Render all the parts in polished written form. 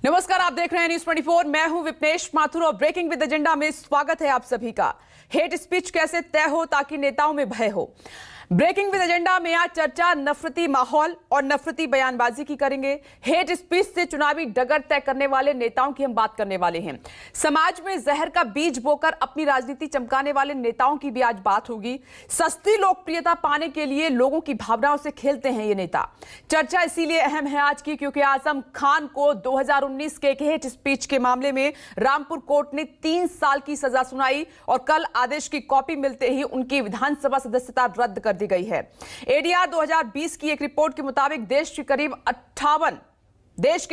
नमस्कार, आप देख रहे हैं न्यूज 24। मैं हूं विपनेश माथुर और ब्रेकिंग विद एजेंडा में स्वागत है आप सभी का। हेट स्पीच कैसे तय हो ताकि नेताओं में भय हो। ब्रेकिंग विद एजेंडा में आज चर्चा नफरती माहौल और नफरती बयानबाजी की करेंगे। हेट स्पीच से चुनावी डगर तय करने वाले नेताओं की हम बात करने वाले हैं। समाज में जहर का बीज बोकर अपनी राजनीति चमकाने वाले नेताओं की भी आज बात होगी। सस्ती लोकप्रियता पाने के लिए लोगों की भावनाओं से खेलते हैं ये नेता। चर्चा इसीलिए अहम है आज की क्योंकि आजम खान को 2019 के एक हेट स्पीच के मामले में रामपुर कोर्ट ने 3 साल की सजा सुनाई और कल आदेश की कॉपी मिलते ही उनकी विधानसभा सदस्यता रद्द कर दी गई है। एडीआर 2020 की एक रिपोर्ट के मुताबिक देश के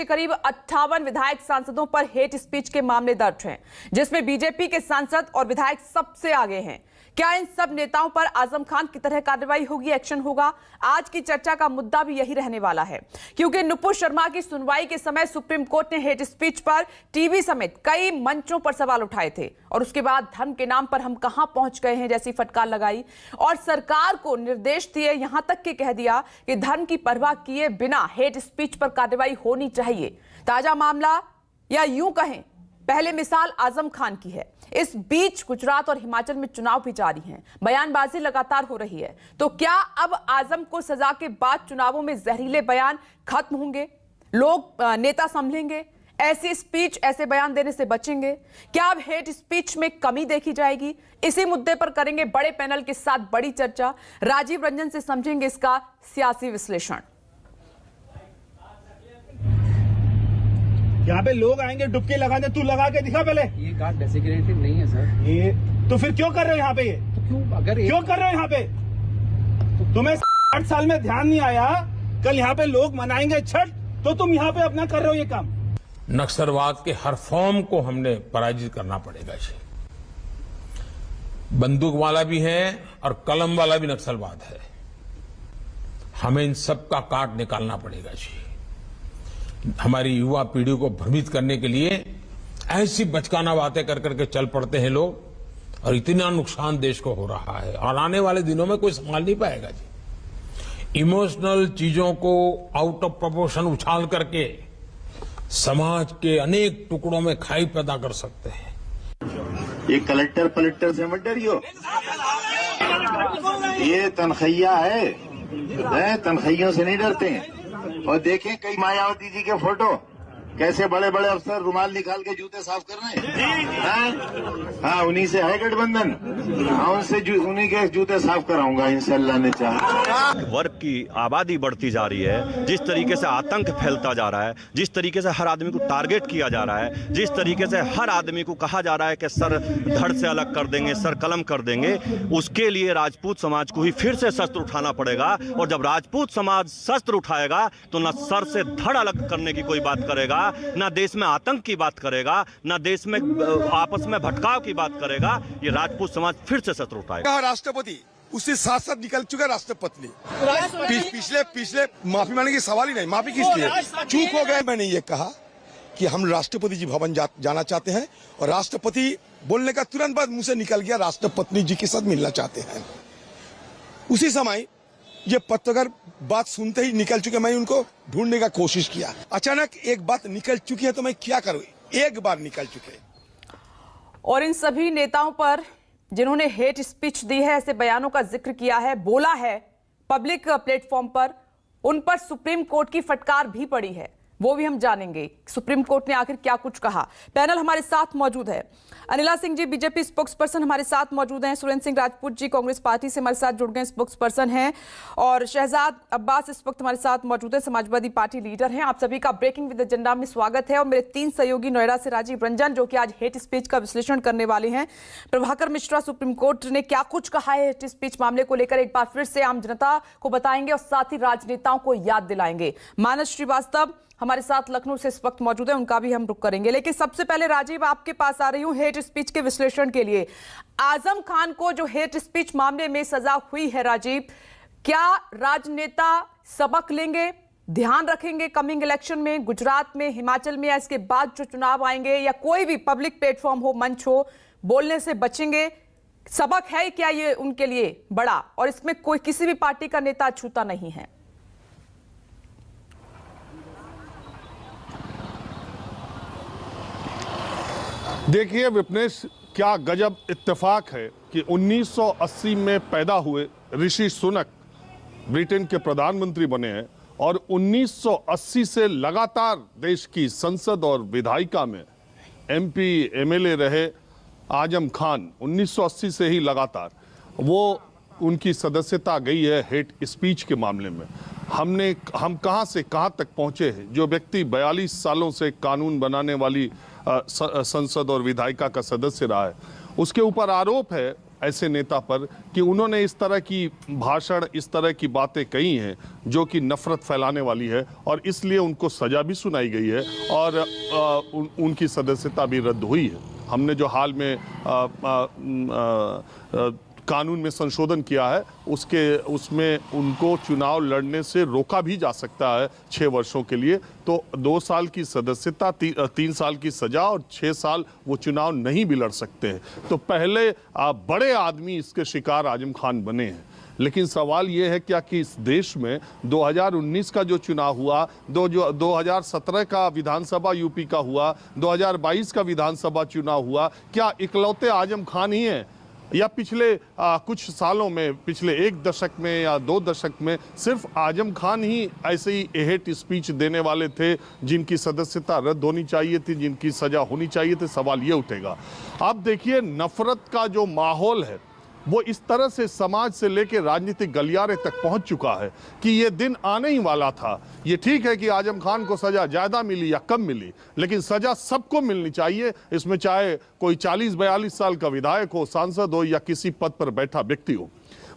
करीब 58 विधायक सांसदों पर हेट स्पीच के मामले दर्ज हैं, जिसमें बीजेपी के सांसद और विधायक सबसे आगे हैं। क्या इन सब नेताओं पर आजम खान की तरह कार्रवाई होगी, एक्शन होगा? आज की चर्चा का मुद्दा भी यही रहने वाला है क्योंकि नुपुर शर्मा की सुनवाई के समय सुप्रीम कोर्ट ने हेट स्पीच पर टीवी समेत कई मंचों पर सवाल उठाए थे और उसके बाद धर्म के नाम पर हम कहां पहुंच गए हैं जैसी फटकार लगाई और सरकार को निर्देश दिए, यहां तक कि कह दिया कि धर्म की परवाह किए बिना हेट स्पीच पर कार्रवाई होनी चाहिए। ताजा मामला या यूं कहें पहले मिसाल आजम खान की है। इस बीच गुजरात और हिमाचल में चुनाव भी जारी हैं, बयानबाजी लगातार हो रही है। तो क्या अब आजम को सजा के बाद चुनावों में जहरीले बयान खत्म होंगे? लोग नेता संभलेंगे? ऐसी स्पीच, ऐसे बयान देने से बचेंगे? क्या अब हेट स्पीच में कमी देखी जाएगी? इसी मुद्दे पर करेंगे बड़े पैनल के साथ बड़ी चर्चा। राजीव रंजन से समझेंगे इसका सियासी विश्लेषण। यहाँ पे लोग आएंगे डुबकी लगाने, तू लगा के दिखा पहले। ये कार्ड डेसिग्नेटेड नहीं है सर। ये तो फिर क्यों कर रहे हो यहाँ पे? ये तो क्यों कर रहे हो यहाँ पे? तुम्हें 8 साल में ध्यान नहीं आया? कल यहाँ पे लोग मनाएंगे छठ, तो तुम यहाँ पे अपना कर रहे हो ये काम। नक्सलवाद के हर फॉर्म को हमने पराजित करना पड़ेगा। जी, बंदूक वाला भी है और कलम वाला भी नक्सलवाद है। हमें इन सब का काट निकालना पड़ेगा। जी, हमारी युवा पीढ़ी को भ्रमित करने के लिए ऐसी बचकाना बातें कर करके चल पड़ते हैं लोग और इतना नुकसान देश को हो रहा है और आने वाले दिनों में कोई संभाल नहीं पाएगा। जी, इमोशनल चीजों को आउट ऑफ प्रोपोर्शन उछाल करके समाज के अनेक टुकड़ों में खाई पैदा कर सकते हैं। ये कलेक्टर से मत डरियो, ये तनखैया है, तनखैयों से नहीं डरते हैं। और देखें कई मायावती जी के फोटो, कैसे बड़े बड़े अफसर रुमाल निकाल के जूते साफ कर रहे हैं। हाँ, उन्हीं से है गठबंधन। हाँ, उन्हीं के जूते साफ कराऊंगा इंशाल्लाह ने चाहा। वर्ग की आबादी बढ़ती जा रही है, जिस तरीके से आतंक फैलता जा रहा है, जिस तरीके से हर आदमी को टारगेट किया जा रहा है, जिस तरीके से हर आदमी को कहा जा रहा है कि सर धड़ से अलग कर देंगे, सर कलम कर देंगे, उसके लिए राजपूत समाज को ही फिर से शस्त्र उठाना पड़ेगा। और जब राजपूत समाज शस्त्र उठाएगा तो न सर से धड़ अलग करने की कोई बात करेगा, ना देश में आतंक की बात करेगा, ना देश में आपस में भटकाव की बात करेगा। ये राजपूत समाज फिर से शस्त्र उठाएगा। राष्ट्रपति उससे साथ साथ निकल चुका राष्ट्रपति पिछले माफी मांगने की सवाल ही नहीं। माफी किस लिए? चूक हो गए। मैंने ये कहा कि हम राष्ट्रपति जी भवन जाना चाहते हैं और राष्ट्रपति बोलने का तुरंत बाद मुंह से निकल गया राष्ट्रपति जी के साथ मिलना चाहते हैं। उसी समय ये पत्रकार बात सुनते ही निकल चुके। मैं उनको ढूंढने का कोशिश किया, अचानक एक बात निकल चुकी है तो मैं क्या करूं? एक बार निकल चुके। और इन सभी नेताओं पर जिन्होंने हेट स्पीच दी है, ऐसे बयानों का जिक्र किया है, बोला है पब्लिक प्लेटफॉर्म पर, उन पर सुप्रीम कोर्ट की फटकार भी पड़ी है। वो भी हम जानेंगे सुप्रीम कोर्ट ने आखिर क्या कुछ कहा। पैनल हमारे साथ मौजूद है। Anila Singh ji BJP spokes person हमारे साथ मौजूद हैं। सुरेंद्र सिंह राजपूत जी कांग्रेस पार्टी से हमारे साथ जुड़ गए, स्पोक्स पर्सन हैं। और शहजाद अब्बास इस वक्त हमारे साथ मौजूद है, समाजवादी पार्टी लीडर हैं। आप सभी का ब्रेकिंग विद एजेंडा में स्वागत है। और मेरे 3 सहयोगी नोएडा से राजीव रंजन जो कि आज हेट स्पीच का विश्लेषण करने वाले हैं। प्रभाकर मिश्रा, सुप्रीम कोर्ट ने क्या कुछ कहा है हेट स्पीच मामले को लेकर, एक बार फिर से आम जनता को बताएंगे और साथ ही राजनेताओं को याद दिलाएंगे। मानस श्रीवास्तव हमारे साथ लखनऊ से इस वक्त मौजूद है, उनका भी हम रुख करेंगे। लेकिन सबसे पहले राजीव, आपके पास आ रही हूं हेट स्पीच के विश्लेषण के लिए। आजम खान को जो हेट स्पीच मामले में सजा हुई है राजीव, क्या राजनेता सबक लेंगे, ध्यान रखेंगे कमिंग इलेक्शन में, गुजरात में, हिमाचल में, या इसके बाद जो चुनाव आएंगे या कोई भी पब्लिक प्लेटफॉर्म हो, मंच हो, बोलने से बचेंगे? सबक है क्या ये उनके लिए बड़ा? और इसमें कोई किसी भी पार्टी का नेता छूता नहीं है। देखिए विपनेश, क्या गजब इत्तेफाक है कि 1980 में पैदा हुए ऋषि सुनक ब्रिटेन के प्रधानमंत्री बने हैं और 1980 से लगातार देश की संसद और विधायिका में एमपी एमएलए रहे आजम खान 1980 से ही लगातार वो उनकी सदस्यता गई है हेट स्पीच के मामले में। हम कहां से कहां तक पहुंचे हैं। जो व्यक्ति 42 सालों से कानून बनाने वाली संसद और विधायिका का सदस्य रहा है, उसके ऊपर आरोप है ऐसे नेता पर कि उन्होंने इस तरह की भाषण, इस तरह की बातें कही हैं जो कि नफरत फैलाने वाली है और इसलिए उनको सजा भी सुनाई गई है और उनकी सदस्यता भी रद्द हुई है। हमने जो हाल में कानून में संशोधन किया है उसमें उनको चुनाव लड़ने से रोका भी जा सकता है 6 वर्षों के लिए। तो 2 साल की सदस्यता, 3 साल की सजा और 6 साल वो चुनाव नहीं भी लड़ सकते हैं। तो पहले बड़े आदमी इसके शिकार आजम खान बने हैं। लेकिन सवाल ये है क्या कि इस देश में 2019 का जो चुनाव हुआ, 2017 का विधानसभा यूपी का हुआ, 2022 का विधानसभा चुनाव हुआ, क्या इकलौते आजम खान ही हैं या पिछले कुछ सालों में, पिछले 1 दशक में या 2 दशक में सिर्फ आजम खान ही ऐसे ही हेट स्पीच देने वाले थे जिनकी सदस्यता रद्द होनी चाहिए थी, जिनकी सजा होनी चाहिए थी? सवाल ये उठेगा। अब देखिए, नफरत का जो माहौल है वो इस तरह से समाज से लेकर राजनीतिक गलियारे तक पहुंच चुका है कि ये दिन आने ही वाला था। ये ठीक है कि आजम खान को सजा ज्यादा मिली या कम मिली, लेकिन सजा सबको मिलनी चाहिए। इसमें चाहे कोई 40-42 साल का विधायक हो, सांसद हो या किसी पद पर बैठा व्यक्ति हो।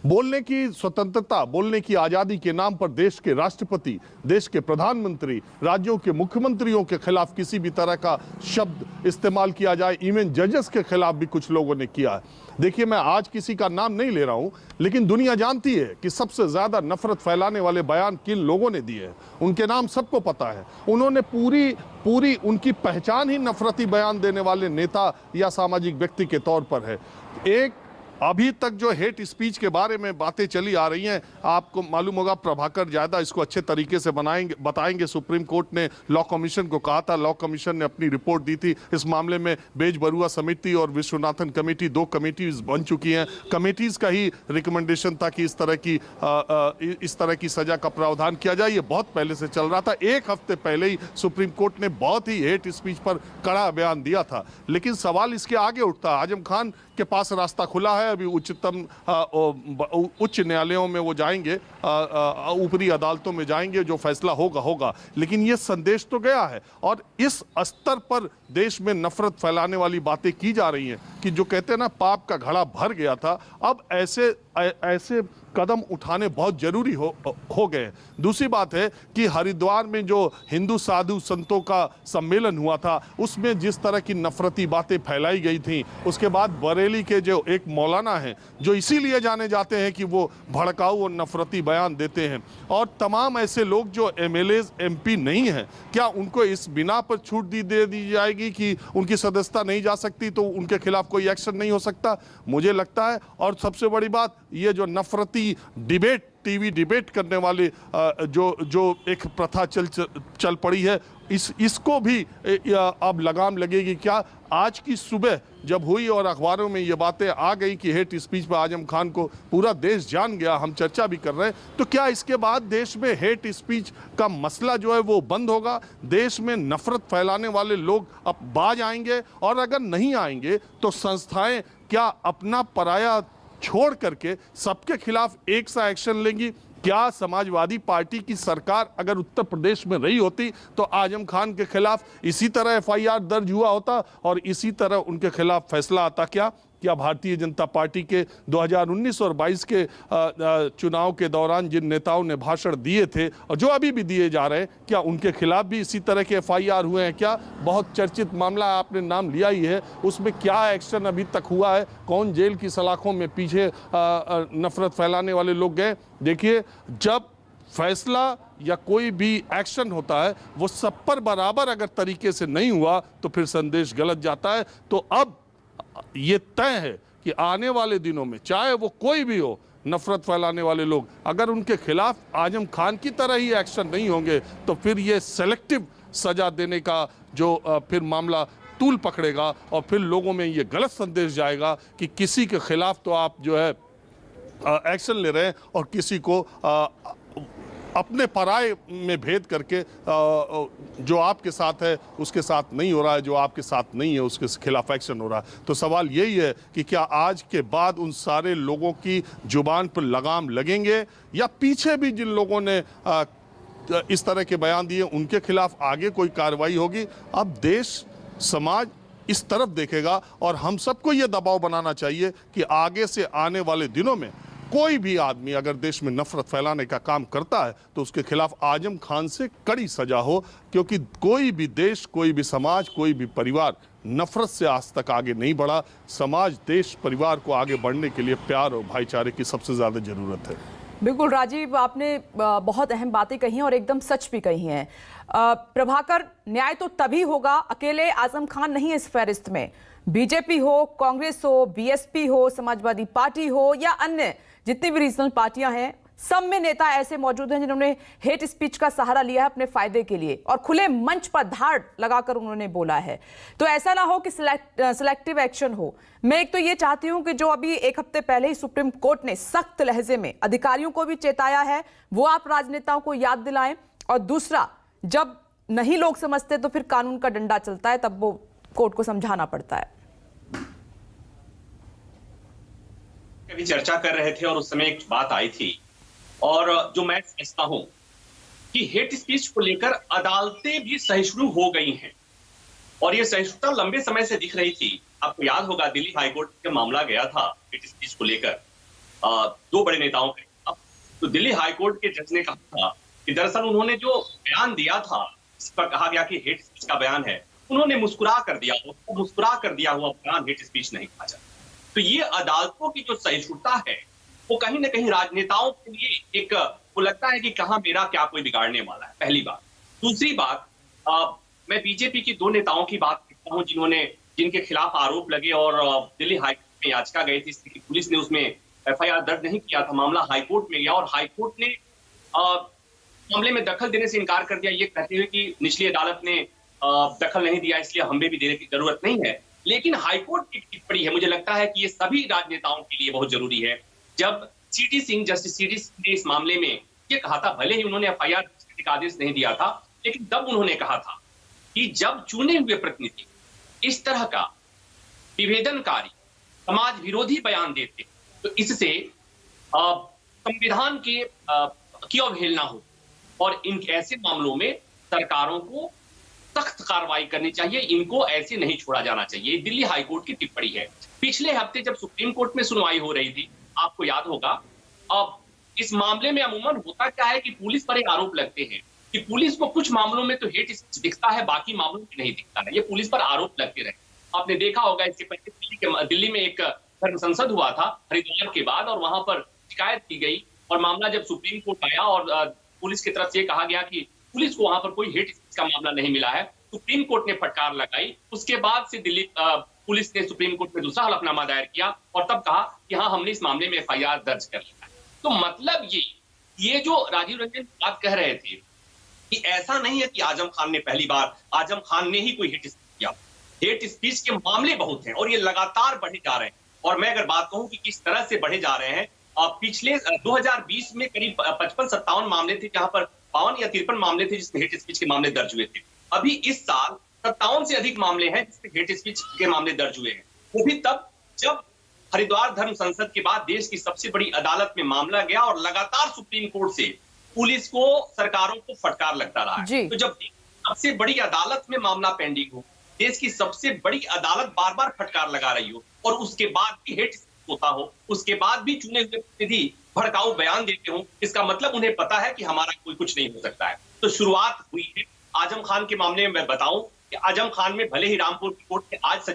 बोलने की स्वतंत्रता, बोलने की आजादी के नाम पर देश के राष्ट्रपति, देश के प्रधानमंत्री, राज्यों के मुख्यमंत्रियों के खिलाफ किसी भी तरह का शब्द इस्तेमाल किया जाए, इवन जजेस के खिलाफ भी कुछ लोगों ने किया है। देखिए, मैं आज किसी का नाम नहीं ले रहा हूं, लेकिन दुनिया जानती है कि सबसे ज्यादा नफरत फैलाने वाले बयान किन लोगों ने दिए हैं। उनके नाम सबको पता है। उन्होंने पूरी उनकी पहचान ही नफरती बयान देने वाले नेता या सामाजिक व्यक्ति के तौर पर है। एक अभी तक जो हेट स्पीच के बारे में बातें चली आ रही हैं, आपको मालूम होगा प्रभाकर ज्यादा इसको अच्छे तरीके से बताएंगे। सुप्रीम कोर्ट ने लॉ कमीशन को कहा था, लॉ कमीशन ने अपनी रिपोर्ट दी थी। इस मामले में बेज बरुआ समिति और विश्वनाथन कमेटी, 2 कमेटीज बन चुकी हैं। कमेटीज का ही रिकमेंडेशन था कि इस तरह की सजा का प्रावधान किया जाए। ये बहुत पहले से चल रहा था। 1 हफ्ते पहले ही सुप्रीम कोर्ट ने बहुत ही हेट स्पीच पर कड़ा बयान दिया था। लेकिन सवाल इसके आगे उठता है, आजम खान के पास रास्ता खुला है। अभी उच्च न्यायालयों में वो जाएंगे, ऊपरी अदालतों में जाएंगे, जो फैसला होगा। लेकिन ये संदेश तो गया है और इस स्तर पर देश में नफरत फैलाने वाली बातें की जा रही हैं कि जो कहते हैं ना, पाप का घड़ा भर गया था। अब ऐसे कदम उठाने बहुत जरूरी हो गए। दूसरी बात है कि हरिद्वार में जो हिंदू साधु संतों का सम्मेलन हुआ था, उसमें जिस तरह की नफरती बातें फैलाई गई थी, उसके बाद बरेली के जो एक मौलाना हैं, जो इसीलिए जाने जाते हैं कि वो भड़काऊ और नफरती बयान देते हैं, और तमाम ऐसे लोग जो एमएलए एमपी नहीं हैं, क्या उनको इस बिना पर छूट दे दी जाएगी कि उनकी सदस्यता नहीं जा सकती, तो उनके खिलाफ कोई एक्शन नहीं हो सकता? मुझे लगता है। और सबसे बड़ी बात, ये जो नफरती डिबेट, टीवी डिबेट करने वाले जो एक प्रथा चल पड़ी है, इसको भी अब लगाम लगेगी क्या? आज की सुबह जब हुई और अखबारों में ये बातें आ गई कि हेट स्पीच पर आजम खान को पूरा देश जान गया, हम चर्चा भी कर रहे हैं, तो क्या इसके बाद देश में हेट स्पीच का मसला जो है वो बंद होगा? देश में नफरत फैलाने वाले लोग अब बाज आएंगे? और अगर नहीं आएंगे तो संस्थाएं क्या अपना पराया छोड़ करके सबके खिलाफ एक सा एक्शन लेंगी? क्या समाजवादी पार्टी की सरकार अगर उत्तर प्रदेश में रही होती तो आजम खान के खिलाफ इसी तरह एफआईआर दर्ज हुआ होता और इसी तरह उनके खिलाफ फैसला आता? क्या भारतीय जनता पार्टी के 2019 और 22 के चुनाव के दौरान जिन नेताओं ने भाषण दिए थे और जो अभी भी दिए जा रहे हैं, क्या उनके खिलाफ भी इसी तरह के एफआईआर हुए हैं? क्या बहुत चर्चित मामला आपने नाम लिया ही है, उसमें क्या एक्शन अभी तक हुआ है? कौन जेल की सलाखों में पीछे नफरत फैलाने वाले लोग गए? देखिए, जब फैसला या कोई भी एक्शन होता है वो सब पर बराबर अगर तरीके से नहीं हुआ तो फिर संदेश गलत जाता है। तो अब ये तय है कि आने वाले दिनों में चाहे वो कोई भी हो, नफरत फैलाने वाले लोग, अगर उनके खिलाफ आजम खान की तरह ही एक्शन नहीं होंगे तो फिर ये सेलेक्टिव सजा देने का जो फिर मामला टूल पकड़ेगा और फिर लोगों में ये गलत संदेश जाएगा कि किसी के खिलाफ तो आप जो है एक्शन ले रहे हैं और किसी को अपने पराये में भेद करके जो आपके साथ है उसके साथ नहीं हो रहा है, जो आपके साथ नहीं है उसके खिलाफ एक्शन हो रहा है। तो सवाल यही है कि क्या आज के बाद उन सारे लोगों की जुबान पर लगाम लगेंगे या पीछे भी जिन लोगों ने इस तरह के बयान दिए उनके खिलाफ आगे कोई कार्रवाई होगी। अब देश समाज इस तरफ देखेगा और हम सबको ये दबाव बनाना चाहिए कि आगे से आने वाले दिनों में कोई भी आदमी अगर देश में नफरत फैलाने का काम करता है तो उसके खिलाफ आजम खान से कड़ी सजा हो, क्योंकि कोई भी देश, कोई भी समाज, कोई भी परिवार नफरत से आज तक आगे नहीं बढ़ा। समाज, देश, परिवार को आगे बढ़ने के लिए प्यार और भाईचारे की सबसे ज्यादा जरूरत है। बिल्कुल राजीव, आपने बहुत अहम बातें कही हैं और एकदम सच भी कही हैं। प्रभाकर, न्याय तो तभी होगा, अकेले आजम खान नहीं है इस फहरिस्त में। बीजेपी हो, कांग्रेस हो, बीएसपी हो, समाजवादी पार्टी हो या अन्य जितनी भी रीजनल पार्टियां हैं, सब में नेता ऐसे मौजूद हैं जिन्होंने हेट स्पीच का सहारा लिया है अपने फायदे के लिए और खुले मंच पर धाड़ लगाकर उन्होंने बोला है। तो ऐसा ना हो कि सिलेक्टिव एक्शन हो। मैं एक तो ये चाहती हूं कि जो अभी एक हफ्ते पहले ही सुप्रीम कोर्ट ने सख्त लहजे में अधिकारियों को भी चेताया है, वो आप राजनेताओं को याद दिलाएं। और दूसरा, जब नहीं लोग समझते तो फिर कानून का डंडा चलता है, तब वो कोर्ट को समझाना पड़ता है। अभी चर्चा कर रहे थे और उस समय एक बात आई थी और जो मैं समझता हूं कि हेट स्पीच को लेकर अदालतें भी सहिष्णु हो गई हैं और ये सहिष्णुता लंबे समय से दिख रही थी। आपको याद होगा दिल्ली हाईकोर्ट का मामला गया था हेट स्पीच को लेकर दो बड़े नेताओं के खिलाफ। तो दिल्ली हाईकोर्ट के जज ने कहा था कि दरअसल उन्होंने जो बयान दिया था, इस पर कहा गया कि हेट स्पीच का बयान है, उन्होंने मुस्कुरा कर दिया हुआ बयान हेट स्पीच नहीं कहा जाता। तो ये अदालतों की जो सहिष्णुता है वो कहीं ना कहीं राजनेताओं के लिए एक, वो लगता है कि कहां मेरा क्या कोई बिगाड़ने वाला है, पहली बात। दूसरी बात, मैं बीजेपी की दो नेताओं की बात करता हूं जिनके खिलाफ आरोप लगे और दिल्ली हाईकोर्ट में याचिका गई थी, इसलिए पुलिस ने उसमें एफआईआर दर्ज नहीं किया था, मामला हाईकोर्ट में गया और हाईकोर्ट ने मामले में दखल देने से इनकार कर दिया, ये कहते हुए कि निचली अदालत ने दखल नहीं दिया इसलिए हमें भी देने की जरूरत नहीं है। लेकिन हाईकोर्ट की टिप्पणी है, मुझे लगता है कि ये सभी राजनेताओं के लिए बहुत जरूरी है। जब सीटी सिंह, जस्टिस सीटी सिंह ने इस मामले में ये कहा था, भले ही उन्होंने एफआईआर करने का आदेश नहीं दिया था, लेकिन तब उन्होंने कहा था कि जब चुने हुए प्रतिनिधि इस तरह का विभेदनकारी, समाज विरोधी बयान देते तो इससे संविधान की अवहेलना हो और इन ऐसे मामलों में सरकारों को सख्त कार्रवाई करनी चाहिए, इनको ऐसे नहीं छोड़ा जाना चाहिए। दिल्ली हाईकोर्ट की टिप्पणी है। पिछले हफ्ते जब सुप्रीम कोर्ट में सुनवाई हो रही थी, आपको याद होगा, अब इस मामले में अमूमन होता क्या है कि पुलिस पर एक आरोप लगते हैं कि पुलिस को कुछ मामलों में तो हेट स्पीच दिखता है, बाकी मामलों में नहीं दिखता है। ये पुलिस पर आरोप लगते रहे। आपने देखा होगा इसके पहले दिल्ली में एक धर्म संसद हुआ था हरिद्वार के बाद और वहां पर शिकायत की गई और मामला जब सुप्रीम कोर्ट आया और पुलिस की तरफ से कहा गया कि पुलिस को वहां पर कोई हेट स्पीच का मामला नहीं मिला है, सुप्रीम कोर्ट ने फटकार लगाई। उसके बाद से दिल्ली पुलिस ने सुप्रीम कोर्ट में दूसरा हलफनामा दायर किया और तब कहा कि हाँ, हमने इस मामले में एफआईआर दर्ज कर लिया है। तो मतलब ये जो राजीव रंजन बात कह रहे थे कि ऐसा नहीं है कि आजम खान ने पहली बार आजम खान ने ही कोई हेट स्पीच किया। हेट स्पीच के मामले बहुत हैं और ये लगातार बढ़े जा रहे हैं। और मैं अगर बात कहूं कि किस तरह से बढ़े जा रहे हैं, पिछले 2020 में करीब 55-57 मामले थे, जहां पर 52 या 53 मामले थे जिसमें हेट स्पीच के मामले दर्ज हुए थे। अभी इस साल 57 से अधिक मामले हैं जिसमें हेट स्पीच के मामले दर्ज हुए हैं। वो भी तब जब हरिद्वार धर्म संसद के बाद देश की सबसे बड़ी अदालत में मामला गया और लगातार सुप्रीम कोर्ट से पुलिस को, सरकारों को फटकार लगता रहा है। तो जब सबसे बड़ी अदालत में मामला पेंडिंग हो, देश की सबसे बड़ी अदालत बार बार फटकार लगा रही हो और उसके बाद भी हेट स्पीच होता हो, उसके बाद भी चुने हुए प्रतिनिधि भड़काऊ बयान देते हो, इसका मतलब उन्हें पता है कि हमारा कोई कुछ नहीं हो सकता है। तो शुरुआत हुई है आजम खान के मामले में। मैं बताऊं कि आजम खान में भले ही रामपुर की कोर्ट ने आज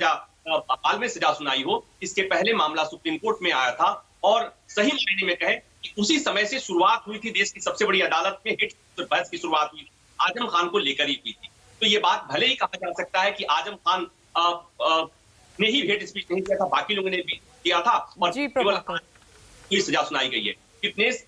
हाल में सजा सुनाई हो, इसके पहले मामला सुप्रीम कोर्ट में आया था और सही मायने में कहे कि उसी समय से शुरुआत हुई थी देश की सबसे बड़ी अदालत में हेट बहस की शुरुआत हुई थी, आजम खान को लेकर ही हुई थी। तो ये बात भले ही कहा जा सकता है कि आजम खान ने ही हेट स्पीच नहीं किया था, बाकी लोगों ने भी किया था और केवल सजा सुनाई गई है। फिटनेस,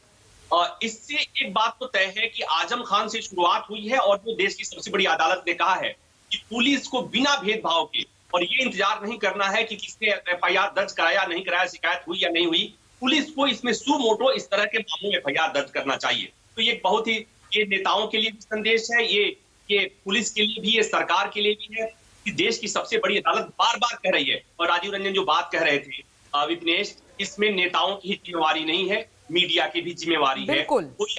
इससे एक बात तो तय है कि आजम खान से शुरुआत हुई है और जो देश की सबसे बड़ी अदालत ने कहा है कि पुलिस को बिना भेदभाव के, और ये इंतजार नहीं करना है कि किसने FIR दर्ज कराया नहीं कराया, शिकायत हुई या नहीं हुई, पुलिस को इसमें सुमोटो इस तरह के मामलों में FIR दर्ज करना चाहिए। तो ये बहुत ही, ये नेताओं के लिए भी संदेश है, ये पुलिस के लिए भी, ये सरकार के लिए भी है कि देश की सबसे बड़ी अदालत बार बार कह रही है। और राजीव रंजन जो बात कह रहे थे विपनेश, इसमें नेताओं की ही जिम्मेवारी नहीं है, मीडिया की भी जिम्मेवारी है। कोई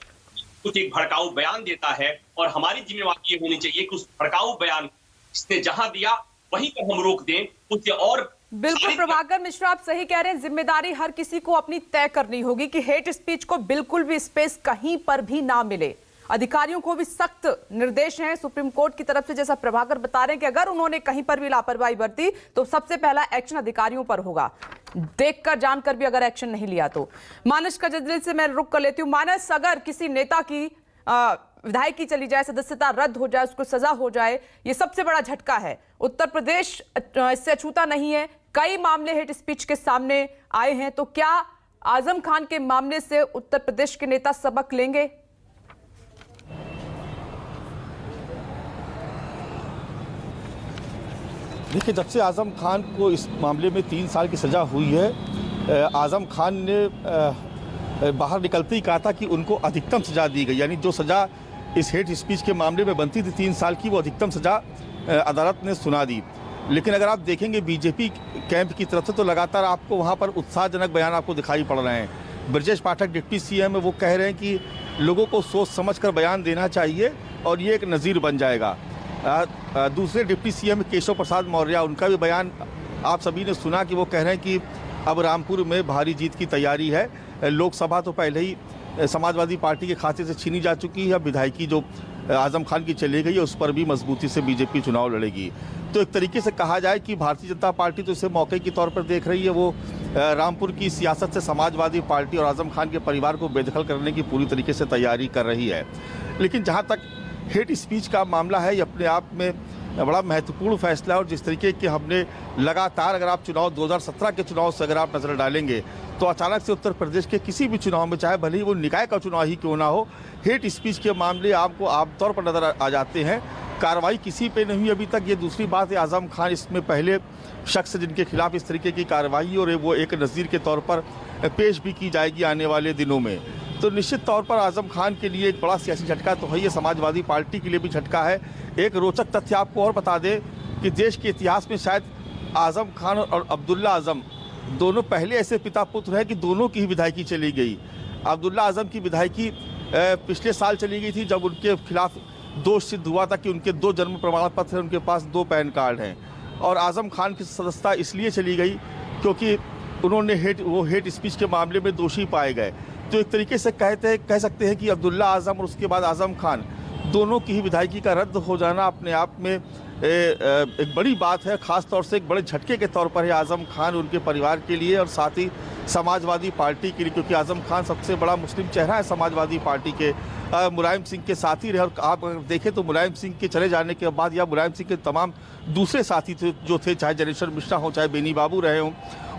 कुछ एक भड़काऊ बयान देता है और हमारी जिम्मेवारी ये होनी चाहिए कि उस भड़काऊ बयान इसने जहां दिया वहीं पर हम रोक दें, कुछ और। बिल्कुल प्रभाकर मिश्रा, आप सही कह रहे हैं, जिम्मेदारी हर किसी को अपनी तय करनी होगी कि हेट स्पीच को बिल्कुल भी स्पेस कहीं पर भी ना मिले। अधिकारियों को भी सख्त निर्देश हैं सुप्रीम कोर्ट की तरफ से, जैसा प्रभाकर बता रहे हैं कि अगर उन्होंने कहीं पर भी लापरवाही बरती तो सबसे पहला एक्शन अधिकारियों पर होगा, देखकर जानकर भी अगर एक्शन नहीं लिया तो। मानस कजदिल से मैं रुक कर लेती हूँ। मानस, अगर किसी नेता की विधायकी चली जाए, सदस्यता रद्द हो जाए, उसको सजा हो जाए, ये सबसे बड़ा झटका है। उत्तर प्रदेश इससे अछूता नहीं है, कई मामले हेट स्पीच के सामने आए हैं, तो क्या आजम खान के मामले से उत्तर प्रदेश के नेता सबक लेंगे? देखिए, जब से आजम खान को इस मामले में 3 साल की सज़ा हुई है, आजम खान ने बाहर निकलते ही कहा था कि उनको अधिकतम सज़ा दी गई, यानी जो सज़ा इस हेट स्पीच के मामले में बनती थी 3 साल की, वो अधिकतम सज़ा अदालत ने सुना दी। लेकिन अगर आप देखेंगे बीजेपी कैंप की तरफ से, तो लगातार आपको वहाँ पर उत्साहजनक बयान आपको दिखाई पड़ रहे हैं। ब्रजेश पाठक डिप्टी CM है, वो कह रहे हैं कि लोगों को सोच समझ कर बयान देना चाहिए और ये एक नज़ीर बन जाएगा। दूसरे डिप्टी CM केशव प्रसाद मौर्य, उनका भी बयान आप सभी ने सुना कि वो कह रहे हैं कि अब रामपुर में भारी जीत की तैयारी है। लोकसभा तो पहले ही समाजवादी पार्टी के खाते से छीनी जा चुकी है, अब विधायकी जो आजम खान की चली गई है उस पर भी मजबूती से बीजेपी चुनाव लड़ेगी। तो एक तरीके से कहा जाए कि भारतीय जनता पार्टी तो इसे मौके के तौर पर देख रही है, वो रामपुर की सियासत से समाजवादी पार्टी और आजम खान के परिवार को बेदखल करने की पूरी तरीके से तैयारी कर रही है। लेकिन जहाँ तक हेट स्पीच का मामला है, ये अपने आप में बड़ा महत्वपूर्ण फैसला है। और जिस तरीके के हमने लगातार, अगर आप चुनाव 2017 के चुनाव से अगर आप नज़र डालेंगे, तो अचानक से उत्तर प्रदेश के किसी भी चुनाव में, चाहे भले ही वो निकाय का चुनाव ही क्यों ना हो, हेट स्पीच के मामले आपको आमतौर पर नज़र आ जाते हैं। कार्रवाई किसी पे नहीं हुई अभी तक, ये दूसरी बात है। आजम खान इसमें पहले शख्स जिनके खिलाफ इस तरीके की कार्रवाई और वो एक नज़ीर के तौर पर पेश भी की जाएगी आने वाले दिनों में। तो निश्चित तौर पर आजम खान के लिए एक बड़ा सियासी झटका तो है, ये समाजवादी पार्टी के लिए भी झटका है। एक रोचक तथ्य आपको और बता दें कि देश के इतिहास में शायद आजम खान और अब्दुल्ला आजम दोनों पहले ऐसे पिता पुत्र हैं कि दोनों की ही विधायकी चली गई। अब्दुल्ला आजम की विधायकी पिछले साल चली गई थी, जब उनके खिलाफ दोष सिद्ध हुआ था कि उनके 2 जन्म प्रमाण पत्र हैं, उनके पास 2 पैन कार्ड हैं। और आजम खान की सदस्यता इसलिए चली गई क्योंकि उन्होंने हेट स्पीच के मामले में दोषी पाए गए। तो एक तरीके से कह सकते हैं कि अब्दुल्ला आजम और उसके बाद आजम खान दोनों की ही विधायकी का रद्द हो जाना अपने आप में एक बड़ी बात है। खास तौर से एक बड़े झटके के तौर पर है आजम खान, उनके परिवार के लिए और साथ ही समाजवादी पार्टी के लिए, क्योंकि आजम खान सबसे बड़ा मुस्लिम चेहरा है समाजवादी पार्टी के। मुलायम सिंह के साथी रहे, और आप अगर देखें तो मुलायम सिंह के चले जाने के बाद या मुलायम सिंह के तमाम दूसरे साथी जो थे, चाहे जनेश्वर मिश्रा हो, चाहे बेनी बाबू रहे हों,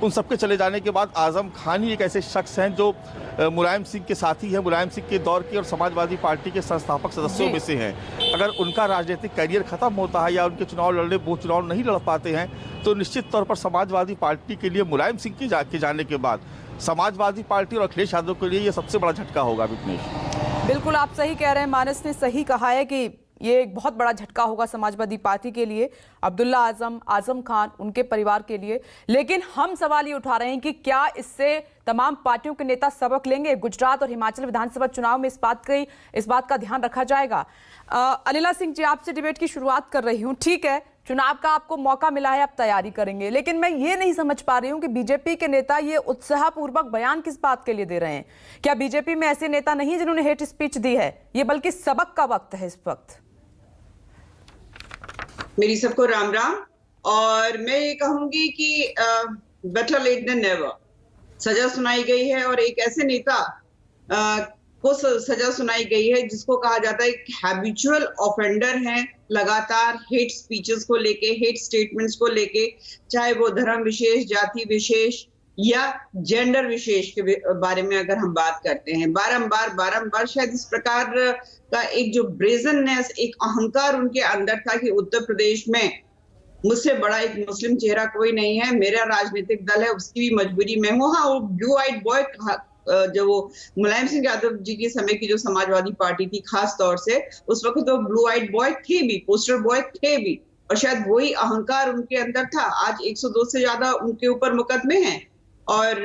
उन सबके चले जाने के बाद आजम खान ही एक ऐसे शख्स हैं जो मुलायम सिंह के साथी हैं, मुलायम सिंह के दौर के और समाजवादी पार्टी के संस्थापक सदस्यों में से हैं। अगर उनका राजनीतिक करियर खत्म होता है या उनके चुनाव लड़ने वो चुनाव नहीं लड़ पाते हैं, तो निश्चित तौर पर समाजवादी पार्टी के लिए मुलायम सिंह के जाने के बाद समाजवादी पार्टी और अखिलेश यादव के लिए ये सबसे बड़ा झटका होगा। विपनेश, बिल्कुल आप सही कह रहे हैं, मानस ने सही कहा है कि ये एक बहुत बड़ा झटका होगा समाजवादी पार्टी के लिए, अब्दुल्ला आजम खान, उनके परिवार के लिए। लेकिन हम सवाल ये उठा रहे हैं कि क्या इससे तमाम पार्टियों के नेता सबक लेंगे? गुजरात और हिमाचल विधानसभा चुनाव में इस बात का ध्यान रखा जाएगा। अनिला सिंह जी, आपसे डिबेट की शुरुआत कर रही हूँ। ठीक है, चुनाव का आपको मौका मिला है, आप तैयारी करेंगे, लेकिन मैं ये नहीं समझ पा रही हूँ कि बीजेपी के नेता ये उत्साहपूर्वक बयान किस बात के लिए दे रहे हैं। क्या बीजेपी में ऐसे नेता नहीं जिन्होंने हेट स्पीच दी है? ये बल्कि सबक का वक्त है इस वक्त। मेरी सबको राम राम। और मैं ये कहूंगी कि बेटर लेट देन नेवर, सजा सुनाई गई है और एक ऐसे नेता को सजा सुनाई गई है जिसको कहा जाता है हैबिचुअल ऑफेंडर हैं, लगातार हेट स्पीचेस को लेके, हेट स्टेटमेंट्स को लेके, चाहे वो धर्म विशेष, जाति विशेष या जेंडर विशेष के बारे में अगर हम बात करते हैं, बारंबार शायद इस प्रकार का एक जो ब्रेजननेस, एक अहंकार उनके अंदर था कि उत्तर प्रदेश में मुझसे बड़ा एक मुस्लिम चेहरा कोई नहीं है, मेरा राजनीतिक दल है, उसकी भी मजबूरी में हूँ। हाँ, वो ब्लू आइड बॉय, जो वो मुलायम सिंह यादव जी के समय की जो समाजवादी पार्टी थी, खास तौर से उस वक्त तो ब्लू आइड बॉय थे भी, पोस्टर बॉय थे भी, और शायद वही अहंकार उनके अंदर था। आज 102 से ज्यादा उनके ऊपर मुकदमे हैं और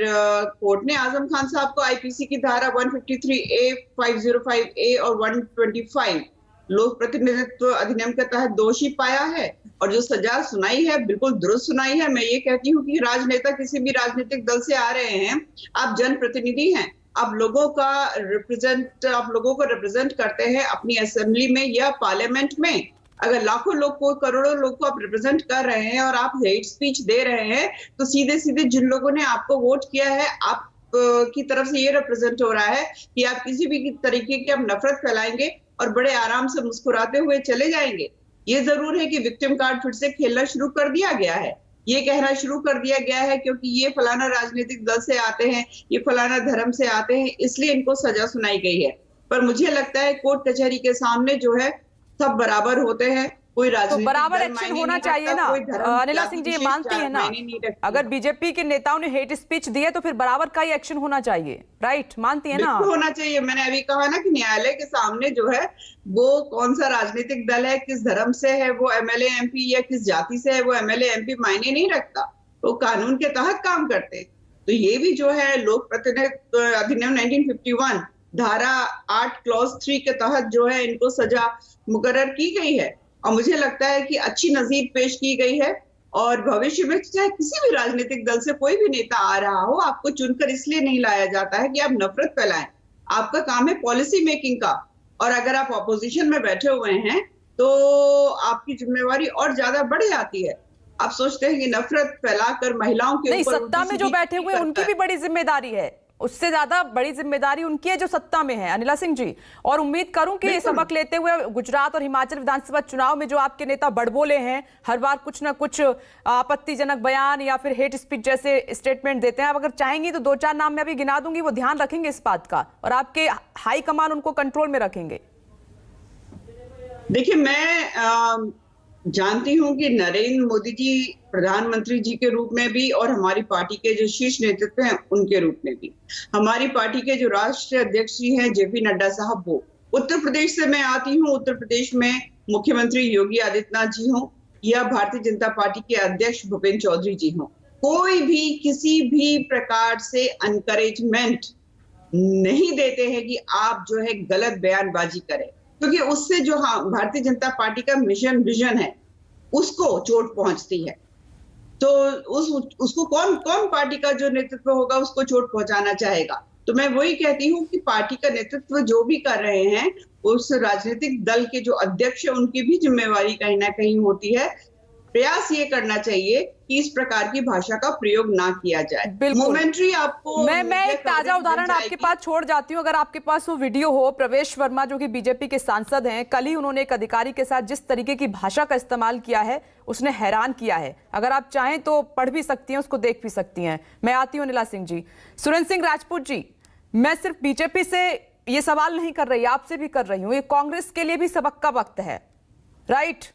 कोर्ट ने आजम खान साहब को आईपीसी की धारा 153A, 505A और 125 लोक प्रतिनिधित्व अधिनियम के तहत दोषी पाया है, और जो सजा सुनाई है बिल्कुल दुरुस्त सुनाई है। मैं ये कहती हूँ कि राजनेता किसी भी राजनीतिक दल से आ रहे हैं, आप जनप्रतिनिधि हैं, आप लोगों को रिप्रेजेंट करते हैं अपनी असेंबली में या पार्लियामेंट में। अगर लाखों लोग को, करोड़ों लोग को आप रिप्रेजेंट कर रहे हैं और आप हेट स्पीच दे रहे हैं, तो सीधे सीधे जिन लोगों ने आपको वोट किया है, आप की तरफ से ये रिप्रेजेंट हो रहा है कि आप किसी भी तरीके की आप नफरत फैलाएंगे और बड़े आराम से मुस्कुराते हुए चले जाएंगे। ये जरूर है कि विक्टिम कार्ड फिर से खेलना शुरू कर दिया गया है, ये कहना शुरू कर दिया गया है क्योंकि ये फलाना राजनीतिक दल से आते हैं, ये फलाना धर्म से आते हैं, इसलिए इनको सजा सुनाई गई है। पर मुझे लगता है कोर्ट कचहरी के सामने जो है सब बराबर होते हैं, कोई राजनीतिक तो बराबर एक्शन होना चाहिए ना। अनिला सिंह जी, ये मानती है ना, अगर बीजेपी के नेताओं ने हेट स्पीच दी है तो फिर बराबर का ही एक्शन होना चाहिए, राइट? मानती है ना? होना चाहिए। मैंने अभी कहा ना कि न्यायालय के सामने जो है वो कौन सा राजनीतिक दल है, किस धर्म से है वो एमएलए एमपी, या किस जाति से है वो एमएलए एमपी, मायने नहीं रखता, वो कानून के तहत काम करते हैं। तो ये भी जो है लोक प्रतिनिधित्व अधिनियम 1951 धारा 8 क्लॉज 3 के तहत जो है इनको सजा मुकर्रर की गई है, और मुझे लगता है कि अच्छी नजीर पेश की गई है। और भविष्य में चाहे किसी भी राजनीतिक दल से कोई भी नेता आ रहा हो, आपको चुनकर इसलिए नहीं लाया जाता है कि आप नफरत फैलाएं, आपका काम है पॉलिसी मेकिंग का। और अगर आप ऑपोजिशन में बैठे हुए हैं तो आपकी जिम्मेवारी और ज्यादा बढ़ जाती है। आप सोचते हैं कि नफरत फैलाकर महिलाओं के नहीं, सत्ता में जो बैठे हुए उनकी भी बड़ी जिम्मेदारी है, उससे ज्यादा बड़ी जिम्मेदारी उनकी है जो सत्ता में है, अनिला सिंह जी। और उम्मीद करूं कि ये सबक लेते हुए गुजरात और हिमाचल विधानसभा चुनाव में जो आपके नेता बड़बोले हैं, हर बार कुछ ना कुछ आपत्तिजनक बयान या फिर हेट स्पीच जैसे स्टेटमेंट देते हैं, अब अगर चाहेंगी तो 2-4 नाम मैं अभी गिना दूंगी, वो ध्यान रखेंगे इस बात का और आपके हाई कमान उनको कंट्रोल में रखेंगे। देखिए, मैं जानती हूं कि नरेंद्र मोदी जी प्रधानमंत्री जी के रूप में भी और हमारी पार्टी के जो शीर्ष नेतृत्व हैं उनके रूप में भी, हमारी पार्टी के जो राष्ट्रीय अध्यक्ष जी हैं जेपी नड्डा साहब, वो उत्तर प्रदेश से मैं आती हूं, उत्तर प्रदेश में मुख्यमंत्री योगी आदित्यनाथ जी हों या भारतीय जनता पार्टी के अध्यक्ष भूपेंद्र चौधरी जी हों, कोई भी किसी भी प्रकार से एनकरेजमेंट नहीं देते हैं कि आप जो है गलत बयानबाजी करें, क्योंकि उससे जो भारतीय जनता पार्टी का मिशन विजन है उसको चोट पहुंचती है। तो उसको कौन पार्टी का जो नेतृत्व होगा उसको चोट पहुंचाना चाहेगा। तो मैं वही कहती हूँ कि पार्टी का नेतृत्व जो भी कर रहे हैं, उस राजनीतिक दल के जो अध्यक्ष है उनकी भी जिम्मेवारी कहीं ना कहीं होती है। प्रयास ये करना चाहिए कि इस प्रकार की भाषा का प्रयोग ना किया जाए। मोमेंटरी आपको मैं एक ताजा उदाहरण आपके पास छोड़ जाती हूं, अगर आपके पास वो वीडियो हो। प्रवेश वर्मा जो कि बीजेपी के सांसद हैं, कल ही उन्होंने एक अधिकारी के साथ जिस तरीके की भाषा का इस्तेमाल किया है उसने हैरान किया है। अगर आप चाहें तो पढ़ भी सकती हैं, उसको देख भी सकती हैं। मैं आती हूँ अनिला सिंह जी। सुरेंद्र सिंह राजपूत जी, मैं सिर्फ बीजेपी से ये सवाल नहीं कर रही, आपसे भी कर रही हूँ, ये कांग्रेस के लिए भी सबक का वक्त है, राइट?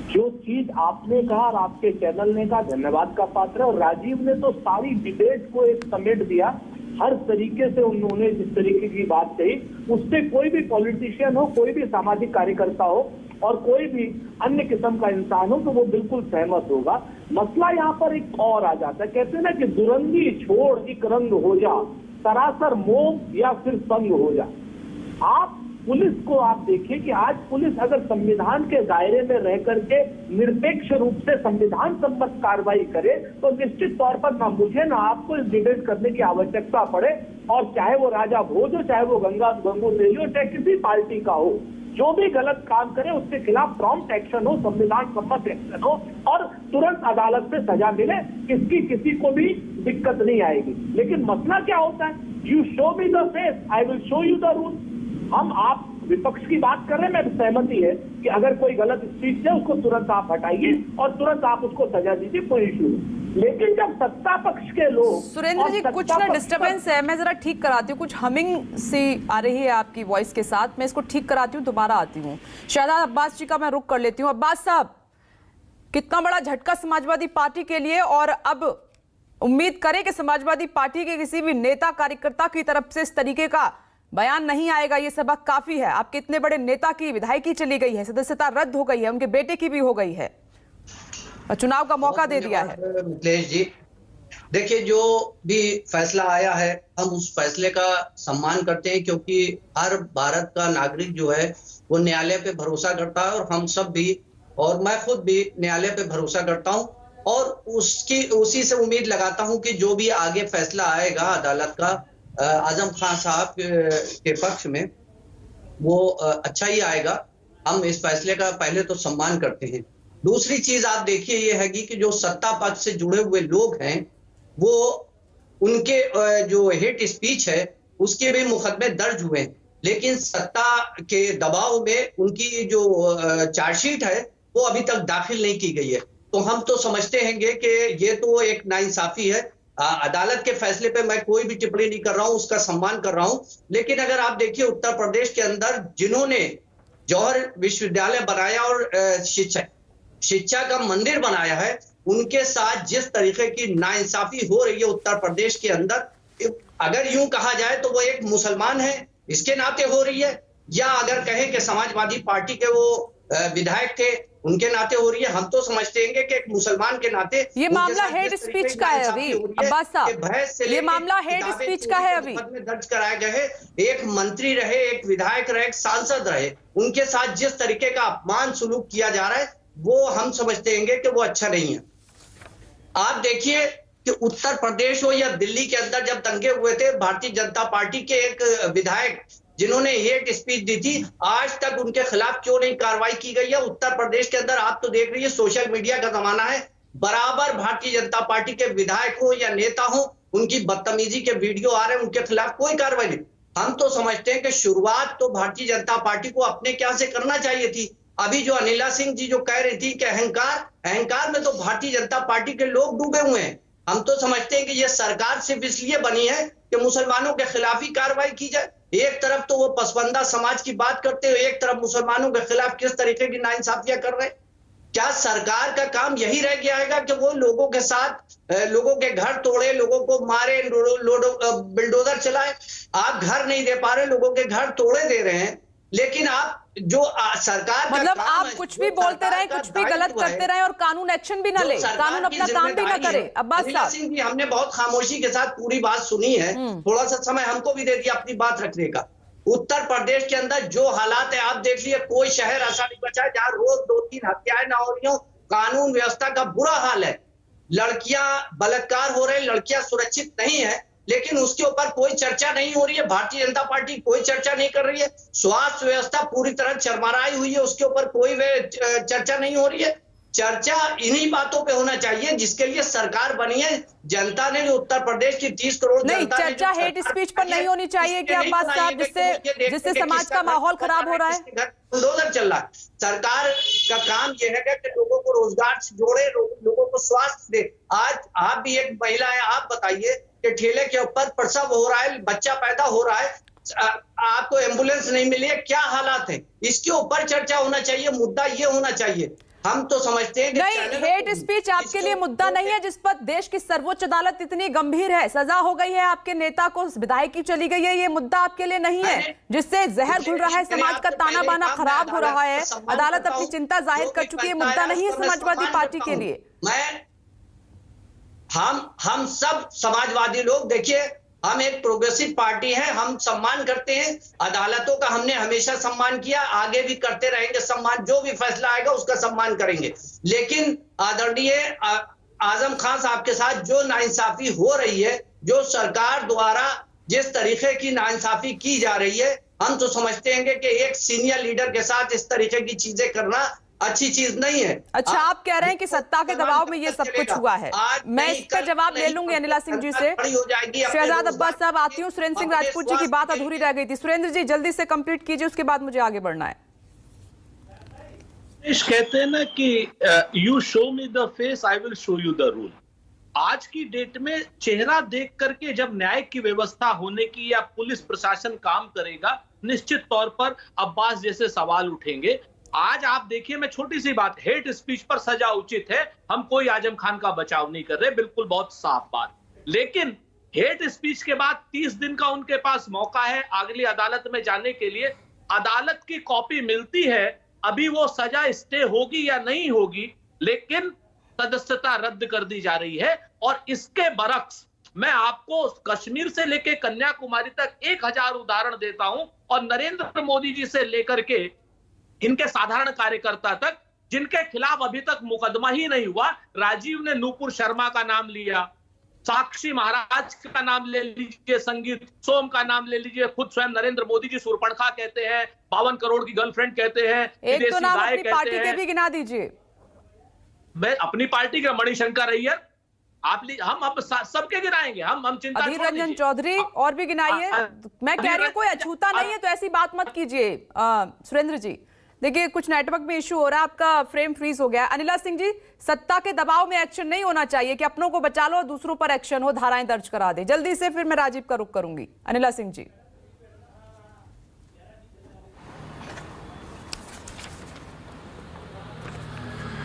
जो चीज आपने कहा और आपके चैनल ने कहा धन्यवाद का पात्र है, और राजीव ने तो सारी डिबेट को एक समेट दिया। हर तरीके से उन्होंने जिस तरीके की बात कही उससे कोई भी पॉलिटिशियन हो, कोई भी सामाजिक कार्यकर्ता हो और कोई भी अन्य किस्म का इंसान हो तो वो बिल्कुल सहमत होगा। मसला यहाँ पर एक और आ जाता है, कहते हैं ना कि दुरंगी छोड़ एक रंग हो जा, सरासर मोह या फिर संग हो जा। आप पुलिस को आप देखिए कि आज पुलिस अगर संविधान के दायरे में रह करके निरपेक्ष रूप से संविधान सम्मत कार्रवाई करे तो निश्चित तौर पर ना मुझे ना आपको इस डिबेट करने की आवश्यकता पड़े, और चाहे वो राजा भोज हो, चाहे वो गंगू तेली हो, चाहे किसी पार्टी का हो, जो भी गलत काम करे उसके खिलाफ प्रॉम्प्ट एक्शन हो, संविधान सम्मत एक्शन हो और तुरंत अदालत से सजा मिले, इसकी किसी को भी दिक्कत नहीं आएगी। लेकिन मसला क्या होता है, you show me the face, I will show you the rule. हम आप विपक्ष की बात कर रहे हैं, मैं सहमति है कि अगर कोई गलत स्पीच है उसको तुरंत आप हटाइए और तुरंत आप उसको सजा दीजिए, कोई इश्यू नहीं। लेकिन जब सत्ता पक्ष के लोग, सुरेंद्र जी कुछ ना डिस्टर्बेंस है, मैं जरा ठीक कराती हूँ, कुछ हमिंग सी आ रही है आपकी वॉइस के साथ, मैं इसको ठीक कराती हूँ, दोबारा आती हूँ। शाहजाद अब्बास जी का मैं रुख कर लेती हूँ। अब्बास साहब, कितना बड़ा झटका समाजवादी पार्टी के लिए, और अब उम्मीद करें कि समाजवादी पार्टी के किसी भी नेता कार्यकर्ता की तरफ से इस तरीके का बयान नहीं आएगा, ये सबक काफी है। आपके इतने बड़े नेता की विधायकी चली गई है, सदस्यता रद्द हो गई है, उनके बेटे की भी हो गई है, और चुनाव का मौका दे दिया है। मिथिलेश जी, देखिए जो भी फैसला आया है हम उस फैसले का सम्मान करते हैं, क्योंकि हर भारत का नागरिक जो है वो न्यायालय पे भरोसा करता है, और हम सब भी, और मैं खुद भी न्यायालय पे भरोसा करता हूं, और उसी से उम्मीद लगाता हूं कि जो भी आगे फैसला आएगा अदालत का आजम खान साहब के पक्ष में, वो अच्छा ही आएगा। हम इस फैसले का पहले तो सम्मान करते हैं। दूसरी चीज आप देखिए ये है कि जो सत्ता पक्ष से जुड़े हुए लोग हैं, वो उनके जो हेट स्पीच है उसके भी मुकदमे दर्ज हुए हैं, लेकिन सत्ता के दबाव में उनकी जो चार्जशीट है वो अभी तक दाखिल नहीं की गई है। तो हम तो समझते हैं कि ये तो एक नाइंसाफी है। अदालत के फैसले पे मैं कोई भी टिप्पणी नहीं कर रहा हूं, उसका सम्मान कर रहा हूं, लेकिन अगर आप देखिए उत्तर प्रदेश के अंदर जिन्होंने जौहर विश्वविद्यालय बनाया और शिक्षा का मंदिर बनाया है, उनके साथ जिस तरीके की नाइंसाफी हो रही है उत्तर प्रदेश के अंदर, अगर यूं कहा जाए तो वो एक मुसलमान है इसके नाते हो रही है, या अगर कहें कि समाजवादी पार्टी के वो विधायक थे उनके नाते हो रही है। हम तो समझते हैं कि एक मुसलमान के नाते ये मामला हेट स्पीच का है अभी अब्बास साहब, ये मामला हेट स्पीच का है अभी दर्ज कराया गया है। एक मंत्री रहे, एक विधायक रहे, एक सांसद रहे, उनके साथ जिस तरीके का अपमान सुलूक किया जा रहा है वो हम समझते हैं कि वो अच्छा नहीं है। आप देखिए कि उत्तर प्रदेश हो या दिल्ली के अंदर जब दंगे हुए थे, भारतीय जनता पार्टी के एक विधायक जिन्होंने हेट स्पीच दी थी, आज तक उनके खिलाफ क्यों नहीं कार्रवाई की गई है? उत्तर प्रदेश के अंदर आप तो देख रही है सोशल मीडिया का जमाना है, बराबर भारतीय जनता पार्टी के विधायक हो या नेता हो, उनकी बदतमीजी के वीडियो आ रहे हैं, उनके खिलाफ कोई कार्रवाई नहीं। हम तो समझते हैं कि शुरुआत तो भारतीय जनता पार्टी को अपने क्या से करना चाहिए थी। अभी जो अनिला सिंह जी जो कह रही थी कि अहंकार में तो भारतीय जनता पार्टी के लोग डूबे हुए हैं। हम तो समझते हैं कि यह सरकार सिर्फ इसलिए बनी है कि मुसलमानों के खिलाफ ही कार्रवाई की जाए। एक तरफ तो वो पसबंदा समाज की बात करते हुए, एक तरफ मुसलमानों के खिलाफ किस तरीके की नाइंसाफियां कर रहे हैं। क्या सरकार का काम यही रह गया है कि वो लोगों के साथ लोगों के घर तोड़े, लोगों को मारे, बिल्डोजर चलाए? आप घर नहीं दे पा रहे, लोगों के घर तोड़े दे रहे हैं, लेकिन आप जो सरकार मतलब आप कुछ भी बोलते रहे, कुछ भी गलत करते रहे और कानून एक्शन भी ना ले, कानून अपना काम भी ना करे। अब्बास साहब सिंह जी, हमने बहुत खामोशी के साथ पूरी बात सुनी है, थोड़ा सा समय हमको भी दे दिया अपनी बात रखने का। उत्तर प्रदेश के अंदर जो हालात है आप देख लीजिए, कोई शहर ऐसा नहीं बचा है जहां रोज 2-3 हत्याएं ना हो रही हो। कानून व्यवस्था का बुरा हाल है, लड़कियां बलात्कार हो रहे, लड़कियां सुरक्षित नहीं है, लेकिन उसके ऊपर कोई चर्चा नहीं हो रही है। भारतीय जनता पार्टी कोई चर्चा नहीं कर रही है। स्वास्थ्य व्यवस्था पूरी तरह चरमराई हुई है, उसके ऊपर कोई चर्चा नहीं हो रही है। चर्चा इन्हीं बातों पे होना चाहिए जिसके लिए सरकार बनी है। जनता ने जो उत्तर प्रदेश की 30 करोड़ नहीं, चर्चा हेट स्पीच पर नहीं होनी चाहिए कि अब्बास साहब, जिससे समाज का माहौल खराब हो रहा है, बुलडोजर चल रहा है। सरकार का काम यह है कि लोगों को रोजगार से जोड़े, लोगों को स्वास्थ्य दे। आज आप भी एक महिला है, आप बताइए कि ठेले के ऊपर प्रसव हो रहा है, बच्चा पैदा हो रहा है, आपको एम्बुलेंस नहीं मिली है, क्या हालात है? इसके ऊपर चर्चा होना चाहिए, मुद्दा ये होना चाहिए। हम तो समझते हैं कि नहीं, हेट स्पीच आपके लिए मुद्दा नहीं है जिस पर देश की सर्वोच्च अदालत इतनी गंभीर है, सजा हो गई है, आपके नेता को विधायकी चली गई है, ये मुद्दा आपके लिए नहीं है जिससे जहर घुल रहा है, समाज का ताना बाना खराब हो रहा है, अदालत अपनी चिंता जाहिर कर चुकी है, मुद्दा नहीं है समाजवादी पार्टी के लिए। हम सब समाजवादी लोग, देखिए हम एक प्रोग्रेसिव पार्टी है, हम सम्मान करते हैं अदालतों का, हमने हमेशा सम्मान किया, आगे भी करते रहेंगे सम्मान। जो भी फैसला आएगा उसका सम्मान करेंगे, लेकिन आदरणीय आजम खान साहब के साथ जो नाइंसाफी हो रही है, जो सरकार द्वारा जिस तरीके की नाइंसाफी की जा रही है, हम तो समझते हैं कि एक सीनियर लीडर के साथ इस तरीके की चीजें करना अच्छी चीज नहीं है। अच्छा, आप कह रहे हैं कि सत्ता के दबाव में ये सब कुछ हुआ है। मैं इसका जवाब ले लूंगी अनिला सिंह जी से। शहजाद अब्बास साहब आती हूँ। सुरेंद्र सिंह राजपूत जी की बात अधूरी रह गई थी। सुरेंद्र जी जल्दी से कंप्लीट कीजिए, उसके बाद मुझे आगे बढ़ना है। कहते हैं ना कि you show me the face, I will show you the rule. आज की डेट में चेहरा देख करके जब न्याय की व्यवस्था होने की या पुलिस प्रशासन काम करेगा, निश्चित तौर पर अब्बास जैसे सवाल उठेंगे। आज आप देखिए, मैं छोटी सी बात, हेट स्पीच पर सजा उचित है, हम कोई आजम खान का बचाव नहीं कर रहे, बिल्कुल बहुत साफ बात। लेकिन हेट स्पीच के बाद 30 दिन का उनके पास मौका है अगली अदालत में जाने के लिए। अदालत की कॉपी मिलती है, अभी वो सजा स्टे होगी या नहीं होगी, लेकिन सदस्यता रद्द कर दी जा रही है। और इसके बरक्स मैं आपको कश्मीर से लेकर कन्याकुमारी तक 1000 उदाहरण देता हूं, और नरेंद्र मोदी जी से लेकर के इनके साधारण कार्यकर्ता तक, जिनके खिलाफ अभी तक मुकदमा ही नहीं हुआ। राजीव ने नूपुर शर्मा का नाम लिया, साक्षी महाराज का नाम ले लीजिए, संगीत सोम का नाम ले लीजिए, खुद स्वयं नरेंद्र मोदी जी सूर्पणखा कहते हैं, 52 करोड़ की गर्लफ्रेंड कहते हैं, एक तो नाम अपनी पार्टी के भी गिना दीजिए। मैं अपनी पार्टी के मणिशंकर अय्यर, हम अब सबके गिनाएंगे, हम चिंता अधीर रंजन चौधरी और भी गिनाइए। मैं कह रही हूँ कोई अछूता नहीं है तो ऐसी बात मत कीजिए। सुरेंद्र जी देखिए, कुछ नेटवर्क में इशू हो रहा है, आपका फ्रेम फ्रीज हो गया है। अनिला सिंह जी, सत्ता के दबाव में एक्शन नहीं होना चाहिए कि अपनों को बचा लो, दूसरों पर एक्शन हो, धाराएं दर्ज करा दे। जल्दी से फिर मैं राजीव का रुख करूंगी। अनिला सिंह जी।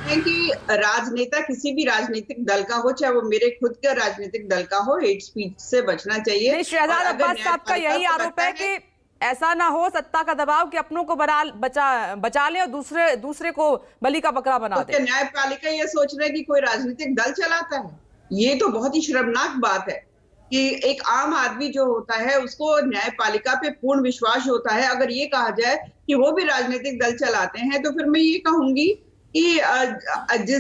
कि राजनेता किसी भी राजनीतिक दल का हो, चाहे वो मेरे खुद का राजनीतिक दल का हो, हेट स्पीच से बचना चाहिए। शहजाद अब्बास साहब का यही आरोप है कि ऐसा ना हो, सत्ता का दबाव कि अपनों को बचा ले और दूसरे को बलि का बकरा बना दे। न्यायपालिका ये सोच रहे कि कोई राजनीतिक दल चलाता है। ये तो बहुत ही शर्मनाक बात है कि एक आम आदमी जो होता है उसको न्यायपालिका पे पूर्ण विश्वास होता है। अगर ये कहा जाए कि वो भी राजनीतिक दल चलाते हैं, तो फिर मैं ये कहूंगी कि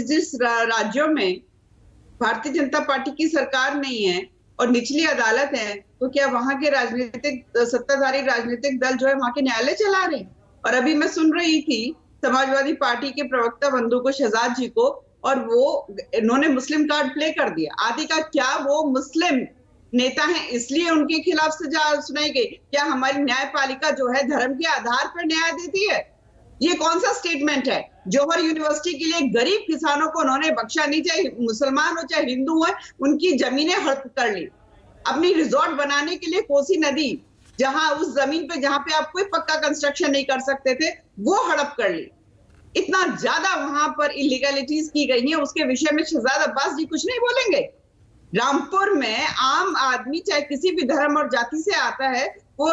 जिस राज्यों में भारतीय जनता पार्टी की सरकार नहीं है और निचली अदालत है, तो क्या वहां के राजनीतिक सत्ताधारी राजनीतिक दल जो है वहां के न्यायालय चला रहे हैं? और अभी मैं सुन रही थी समाजवादी पार्टी के प्रवक्ता बंधु को, शहजाद जी को, और वो इन्होंने मुस्लिम कार्ड प्ले कर दिया। आदि का क्या वो मुस्लिम नेता हैं इसलिए उनके खिलाफ सजा सुनाई गई? क्या हमारी न्यायपालिका जो है धर्म के आधार पर न्याय देती है? ये कौन सा स्टेटमेंट है? जौहर यूनिवर्सिटी के लिए गरीब किसानों को उन्होंने बख्शा नहीं, चाहे मुसलमान हो चाहे हिंदू हो, उनकी जमीनें हड़प कर ली। अपनी रिजॉर्ट बनाने के लिए कोसी नदी, जहां उस जमीन पे जहां पे आप कोई पक्का कंस्ट्रक्शन नहीं कर सकते थे, वो हड़प कर ली। इतना ज्यादा वहां पर इलीगैलिटीज की गई हैं, उसके विषय में शहजाद अब्बास जी कुछ नहीं बोलेंगे? रामपुर में आम आदमी चाहे किसी भी धर्म और जाति से आता है, वो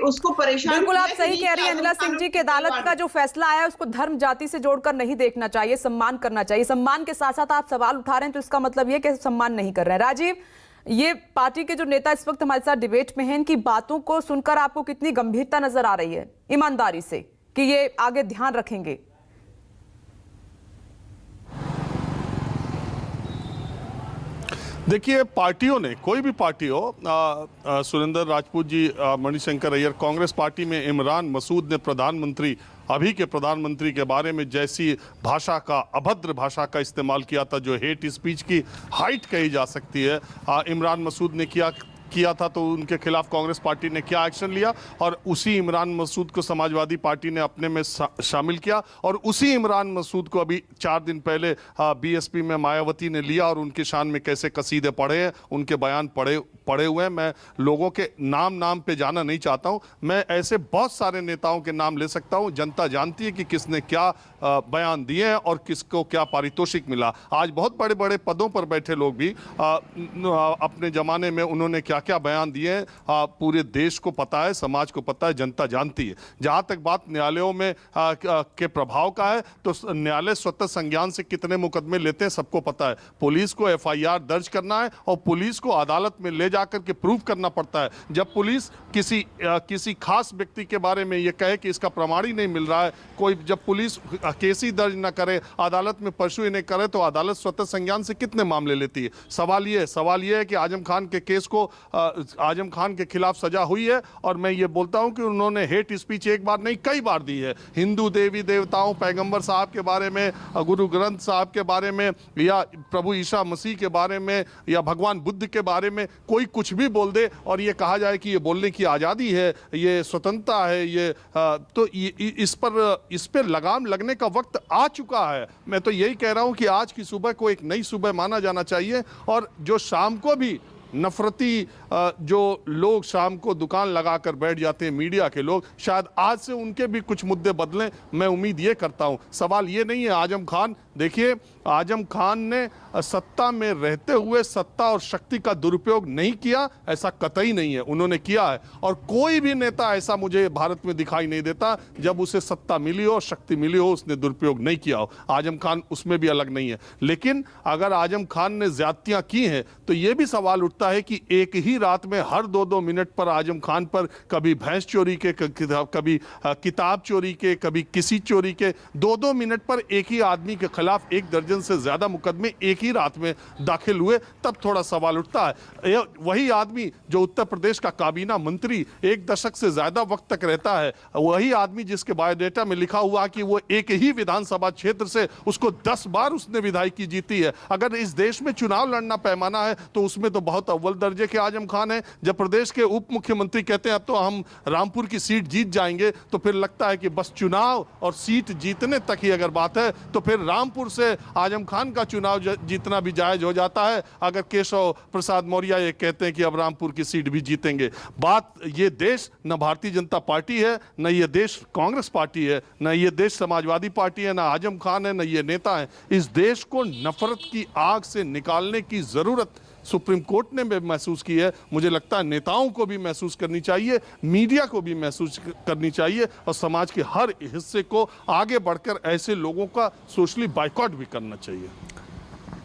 उसको परेशान। बिल्कुल आप सही कह रही हैं अनिला सिंह जी, कि अदालत का जो फैसला आया उसको धर्म जाति से जोड़कर नहीं देखना चाहिए, सम्मान करना चाहिए। सम्मान के साथ साथ आप सवाल उठा रहे हैं, तो इसका मतलब ये कि सम्मान नहीं कर रहे हैं। राजीव, ये पार्टी के जो नेता इस वक्त हमारे साथ डिबेट में हैं, इनकी बातों को सुनकर आपको कितनी गंभीरता नजर आ रही है, ईमानदारी से, कि ये आगे ध्यान रखेंगे? देखिए, पार्टियों ने, कोई भी पार्टी हो, सुरेंद्र राजपूत जी, मणिशंकर अय्यर, कांग्रेस पार्टी में इमरान मसूद ने प्रधानमंत्री, अभी के प्रधानमंत्री के बारे में जैसी भाषा का, अभद्र भाषा का इस्तेमाल किया था, जो हेट स्पीच की हाइट कही जा सकती है, इमरान मसूद ने किया था, तो उनके खिलाफ कांग्रेस पार्टी ने क्या एक्शन लिया, और उसी इमरान मसूद को समाजवादी पार्टी ने अपने में शामिल किया, और उसी इमरान मसूद को अभी 4 दिन पहले बीएसपी में मायावती ने लिया, और उनके शान में कैसे कसीदे पढ़े हैं, उनके बयान पड़े हुए हैं। मैं लोगों के नाम पे जाना नहीं चाहता हूं, मैं ऐसे बहुत सारे नेताओं के नाम ले सकता हूं। जनता जानती है कि किसने क्या बयान दिए हैं और किसको क्या पारितोषिक मिला। आज बहुत बड़े बड़े पदों पर बैठे लोग भी अपने जमाने में उन्होंने क्या क्या बयान दिए हैं, पूरे देश को पता है, समाज को पता है, जनता जानती है। जहां तक बात न्यायालयों में के प्रभाव का है, तो न्यायालय स्वतः संज्ञान से कितने मुकदमे लेते हैं सबको पता है। पुलिस को एफआईआर दर्ज करना है और पुलिस को अदालत में ले जाकर के प्रूव करना पड़ता है। जब पुलिस किसी खास व्यक्ति के बारे में ये कहे कि इसका प्रमाण ही नहीं मिल रहा है, जब पुलिस केस ही दर्ज न करे, अदालत में परसू नहीं करे, तो अदालत स्वतः संज्ञान से कितने मामले लेती है। सवाल ये है कि आजम खान के केस को आजम खान के खिलाफ सजा हुई है। और मैं ये बोलता हूं कि उन्होंने हेट स्पीच एक बार नहीं कई बार दी है। हिंदू देवी देवताओं, पैगंबर साहब के बारे में, गुरु ग्रंथ साहब के बारे में, या प्रभु ईसा मसीह के बारे में, या भगवान बुद्ध के बारे में कोई कुछ भी बोल दे और ये कहा जाए कि ये बोलने की आज़ादी है, ये स्वतंत्रता है, ये तो इस पर लगाम लगने का वक्त आ चुका है। मैं तो यही कह रहा हूं कि आज की सुबह को एक नई सुबह माना जाना चाहिए। और जो शाम को भी नफरती जो लोग शाम को दुकान लगाकर बैठ जाते हैं, मीडिया के लोग, शायद आज से उनके भी कुछ मुद्दे बदलें। मैं उम्मीद ये करता हूं। सवाल ये नहीं है आजम खान, देखिए आजम खान ने सत्ता में रहते हुए सत्ता और शक्ति का दुरुपयोग नहीं किया, ऐसा कतई नहीं है, उन्होंने किया है। और कोई भी नेता ऐसा मुझे भारत में दिखाई नहीं देता जब उसे सत्ता मिली हो, शक्ति मिली हो, उसने दुरुपयोग नहीं किया हो। आजम खान उसमें भी अलग नहीं है। लेकिन अगर आजम खान ने ज्यादतियां की हैं तो यह भी सवाल उठता है कि एक ही रात में हर 2-2 मिनट पर आजम खान पर कभी भैंस चोरी के, कभी किताब चोरी के, कभी किसी चोरी के, 2-2 मिनट पर एक ही आदमी के खिलाफ 1 दर्जन से ज्यादा मुकदमे एक ही रात में दाखिल हुए, तब थोड़ा सवाल उठता है। वही आदमी जो उत्तर प्रदेश का काबीना मंत्री 1 दशक से ज्यादा वक्त तक रहता है, वही आदमी जिसके बायोडेटा में लिखा हुआ कि वो एक ही विधानसभा क्षेत्र से उसको 10 बार उसने विधायकी जीती है। अगर इस देश में चुनाव लड़ना पैमाना है तो उसमें तो बहुत अव्वल दर्जे के आजम खान है। जब प्रदेश के उप मुख्यमंत्री कहते हैं अब तो हम रामपुर की सीट जीत जाएंगे, तो फिर लगता है कि बस चुनाव और सीट जीतने तक ही अगर बात है तो फिर रामपुर से आजम खान का चुनाव जीतना भी जायज हो जाता है अगर केशव प्रसाद मौर्य ये कहते हैं कि अब रामपुर की सीट भी जीतेंगे। बात, ये देश न भारतीय जनता पार्टी है, न ये देश कांग्रेस पार्टी है, न ये देश समाजवादी पार्टी है, न आजम खान है, न ये नेता है। इस देश को नफरत की आग से निकालने की जरूरत सुप्रीम कोर्ट ने भी महसूस की है। मुझे लगता है नेताओं को भी महसूस करनी चाहिए, मीडिया को भी महसूस करनी चाहिए, और समाज के हर हिस्से को आगे बढ़कर ऐसे लोगों का सोशली बाइकआउट भी करना चाहिए।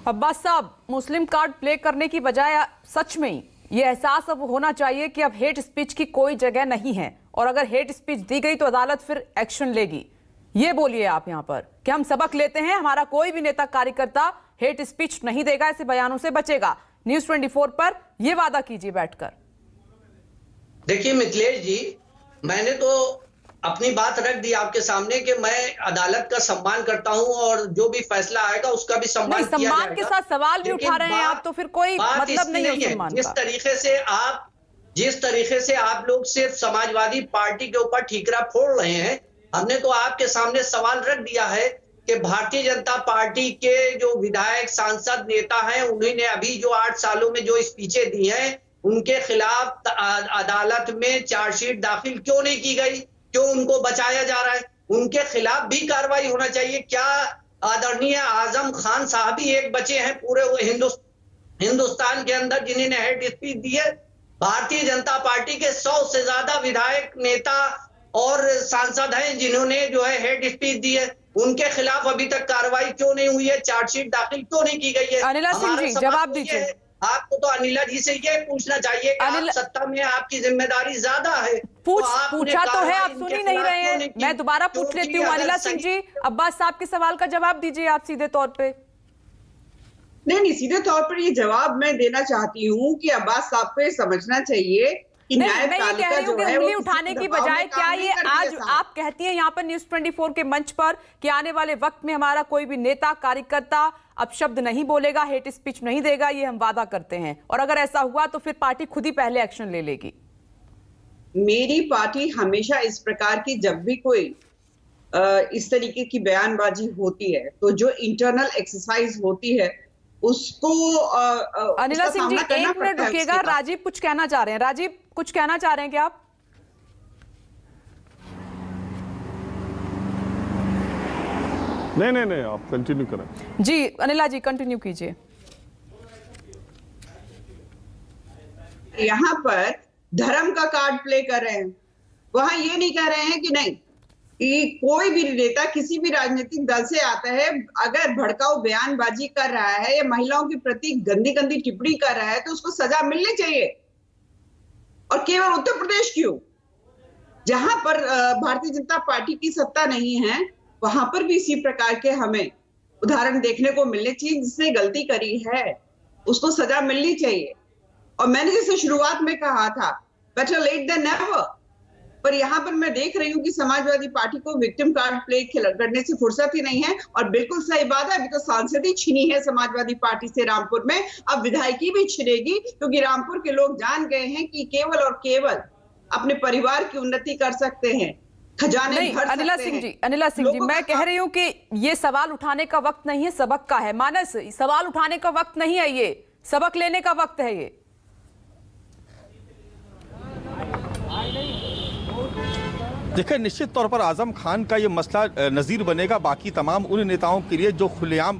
अब्बास साहब, मुस्लिम कार्ड प्ले करने की बजाय सच में ही ये एहसास अब होना चाहिए कि अब हेट स्पीच की कोई जगह नहीं है, और अगर हेट स्पीच दी गई तो अदालत फिर एक्शन लेगी। ये बोलिए आप यहाँ पर कि हम सबक लेते हैं, हमारा कोई भी नेता कार्यकर्ता हेट स्पीच नहीं देगा, ऐसे बयानों से बचेगा। न्यूज़ 24 पर यह वादा कीजिए बैठकर। देखिए मिथिलेश जी, मैंने तो अपनी बात रख दी आपके सामने कि मैं अदालत का सम्मान करता हूं और जो भी फैसला आएगा उसका भी सम्मान किया जाएगा। सम्मान के साथ सवाल भी उठा रहे हैं आप, तो फिर कोई मतलब नहीं है सम्मान का। जिस तरीके से आप लोग सिर्फ समाजवादी पार्टी के ऊपर ठीकरा फोड़ रहे हैं, हमने तो आपके सामने सवाल रख दिया है कि भारतीय जनता पार्टी के जो विधायक, सांसद, नेता हैं, उन्होंने अभी जो 8 सालों में जो स्पीचें दी हैं, उनके खिलाफ अदालत में चार्जशीट दाखिल क्यों नहीं की गई? क्यों उनको बचाया जा रहा है? उनके खिलाफ भी कार्रवाई होना चाहिए। क्या आदरणीय आजम खान साहब ही एक बचे हैं पूरे हिंदुस्तान के अंदर जिन्होंने हेट स्पीच दी है? भारतीय जनता पार्टी के 100 से ज्यादा विधायक, नेता और सांसद हैं जिन्होंने जो है हेट स्पीच दी है। उनके खिलाफ अभी तक कार्रवाई क्यों नहीं हुई है? चार्जशीट दाखिल क्यों नहीं की गई है? अनिला सिंह जी, जवाब दीजिए। आपको तो अनिला जी से ये पूछना चाहिए कि आप सत्ता में, आपकी जिम्मेदारी ज्यादा है। पूछा तो है, आप सुन ही नहीं रहे हैं। मैं दोबारा पूछ लेती हूँ। अनिला सिंह जी, अब्बास साहब के सवाल का जवाब दीजिए आप सीधे तौर पे। नहीं, सीधे तौर पर ये जवाब मैं देना चाहती हूँ कि अब्बास साहब को समझना चाहिए कि मैं ये कह रही हूँ कि उंगली उठाने की बजाय क्या ये आज आप कहती हैं यहाँ पर न्यूज़ 24 के मंच पर कि आने वाले वक्त में हमारा कोई भी नेता, कार्यकर्ता अब शब्द नहीं बोलेगा, हेट स्पीच नहीं देगा, ये हम वादा करते हैं, और अगर ऐसा हुआ तो फिर पार्टी खुद ही पहले एक्शन ले लेगी? मेरी पार्टी हमेशा इस प्रकार की, जब भी कोई इस तरीके की बयानबाजी होती है तो जो इंटरनल एक्सरसाइज होती है उसको अनिला सिंह जी, 1 मिनट रुकिएगा। राजीव कुछ कहना चाह रहे हैं। राजीव, कुछ कहना चाह रहे हैं क्या आप? नहीं, आप कंटिन्यू करें। जी अनिला जी, कंटिन्यू कीजिए। यहाँ पर धर्म का कार्ड प्ले कर रहे हैं, वहां ये नहीं कह रहे हैं कि नहीं कि कोई भी नेता किसी भी राजनीतिक दल से आता है, अगर भड़काऊ बयानबाजी कर रहा है या महिलाओं के प्रति गंदी गंदी टिप्पणी कर रहा है तो उसको सजा मिलनी चाहिए। और केवल उत्तर प्रदेश क्यों, जहां पर भारतीय जनता पार्टी की सत्ता नहीं है वहां पर भी इसी प्रकार के हमें उदाहरण देखने को मिलने चाहिए। जिसने गलती करी है उसको सजा मिलनी चाहिए। और मैंने जैसे शुरुआत में कहा था, बेटर लेट देन नेवर। पर यहाँ पर मैं देख रही हूँ कि समाजवादी पार्टी को विक्टिम कार्ड प्ले करने से फुर्सत ही नहीं है। और बिल्कुल सही बात है, अभी तो सांसद ही छिनी है समाजवादी पार्टी से रामपुर में, अब विधायकी भी छिनेगी, क्योंकि रामपुर के लोग जान गए हैं कि केवल और केवल अपने परिवार की उन्नति कर सकते हैं, खजाने नहीं, भर अनिला सकते सिंह हैं। जी, अनिला सिंह जी, लोगों मैं का कह रही हूं कि ये सवाल उठाने का वक्त नहीं है, सबक का है। मानस, सवाल उठाने का वक्त नहीं है, ये सबक लेने का वक्त है। ये देखिए, निश्चित तौर पर आजम खान का ये मसला नज़ीर बनेगा बाकी तमाम उन नेताओं के लिए जो खुलेआम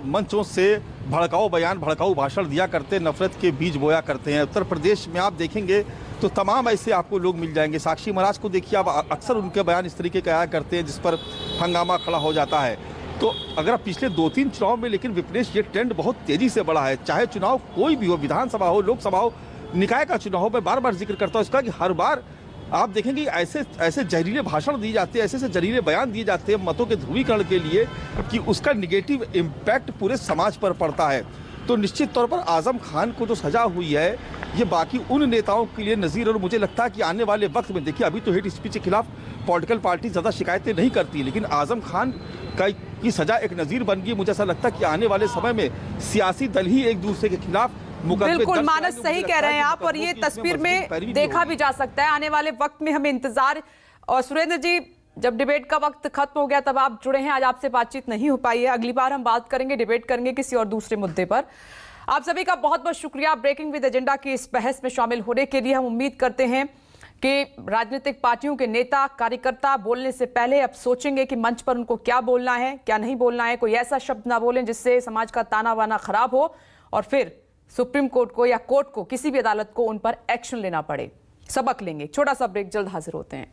मंचों से भड़काऊ बयान, भड़काऊ भाषण दिया करते, नफरत के बीज बोया करते हैं। उत्तर प्रदेश में आप देखेंगे तो तमाम ऐसे आपको लोग मिल जाएंगे। साक्षी महाराज को देखिए, आप अक्सर उनके बयान इस तरीके के आया करते हैं जिस पर हंगामा खड़ा हो जाता है। तो अगर आप पिछले 2-3 चुनाव में, लेकिन विपनेश ये ट्रेंड बहुत तेज़ी से बढ़ा है। चाहे चुनाव कोई भी हो, विधानसभा हो, लोकसभा हो, निकाय का चुनाव हो, मैं बार बार जिक्र करता हूँ इसका कि हर बार आप देखेंगे ऐसे जहरीले भाषण दिए जाते हैं, ऐसे जहरीले बयान दिए जाते हैं मतों के ध्रुवीकरण के लिए कि उसका निगेटिव इम्पैक्ट पूरे समाज पर पड़ता है। तो निश्चित तौर पर आजम खान को जो सजा हुई है, ये बाकी उन नेताओं के लिए नज़ीर, और मुझे लगता है कि आने वाले वक्त में, देखिए अभी तो हेट स्पीच के खिलाफ पॉलिटिकल पार्टी ज़्यादा शिकायतें नहीं करती, लेकिन आजम खान की सजा एक नज़ीर बन गई। मुझे ऐसा लगता है कि आने वाले समय में सियासी दल ही एक दूसरे के खिलाफ बिल्कुल मानस, सही कह रहे हैं आप, और ये तस्वीर में देखा भी जा सकता है आने वाले वक्त में। हमें इंतजार। और सुरेंद्र जी, जब डिबेट का वक्त खत्म हो गया तब आप जुड़े हैं, आज आपसे बातचीत नहीं हो पाई है। अगली बार हम बात करेंगे, डिबेट करेंगे किसी और दूसरे मुद्दे पर। आप सभी का बहुत बहुत शुक्रिया ब्रेकिंग विद एजेंडा की इस बहस में शामिल होने के लिए। हम उम्मीद करते हैं कि राजनीतिक पार्टियों के नेता कार्यकर्ता बोलने से पहले अब सोचेंगे कि मंच पर उनको क्या बोलना है, क्या नहीं बोलना है। कोई ऐसा शब्द ना बोलें जिससे समाज का ताना वाना खराब हो और फिर सुप्रीम कोर्ट को या कोर्ट को, किसी भी अदालत को उन पर एक्शन लेना पड़े। सबक लेंगे। छोटा सा ब्रेक, जल्द हाजिर होते हैं।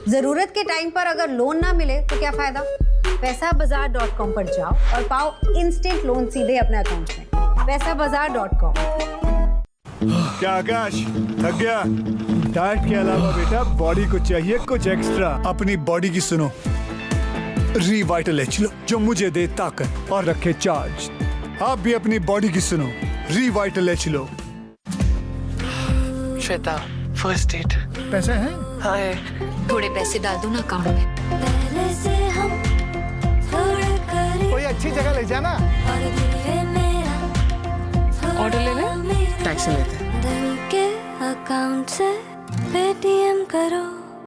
जरूरत के टाइम पर अगर लोन ना मिले तो क्या फायदा? पैसाबाजार.com पर जाओ और पाओ इंस्टेंट लोन सीधे अपने अकाउंट में। पैसाबाजार.com। क्या आकाश, थक गया? डाइट के अलावा बेटा बॉडी को चाहिए कुछ एक्स्ट्रा। अपनी बॉडी की सुनो, रिवाइटल एच लो जो मुझे दे ताकत और रखे चार्ज। आप भी अपनी बॉडी की सुनो, रिवाइटल एच लो। श्वेता, फर्स्ट डेट पैसे हैं? हाँ है। थोड़े पैसे डाल दो ना अकाउंट में। पहले से हम कोई अच्छी जगह ले जाना। ऑर्डर ले ले, टैक्सी लेते हैं। अकाउंट से पेटीएम करो।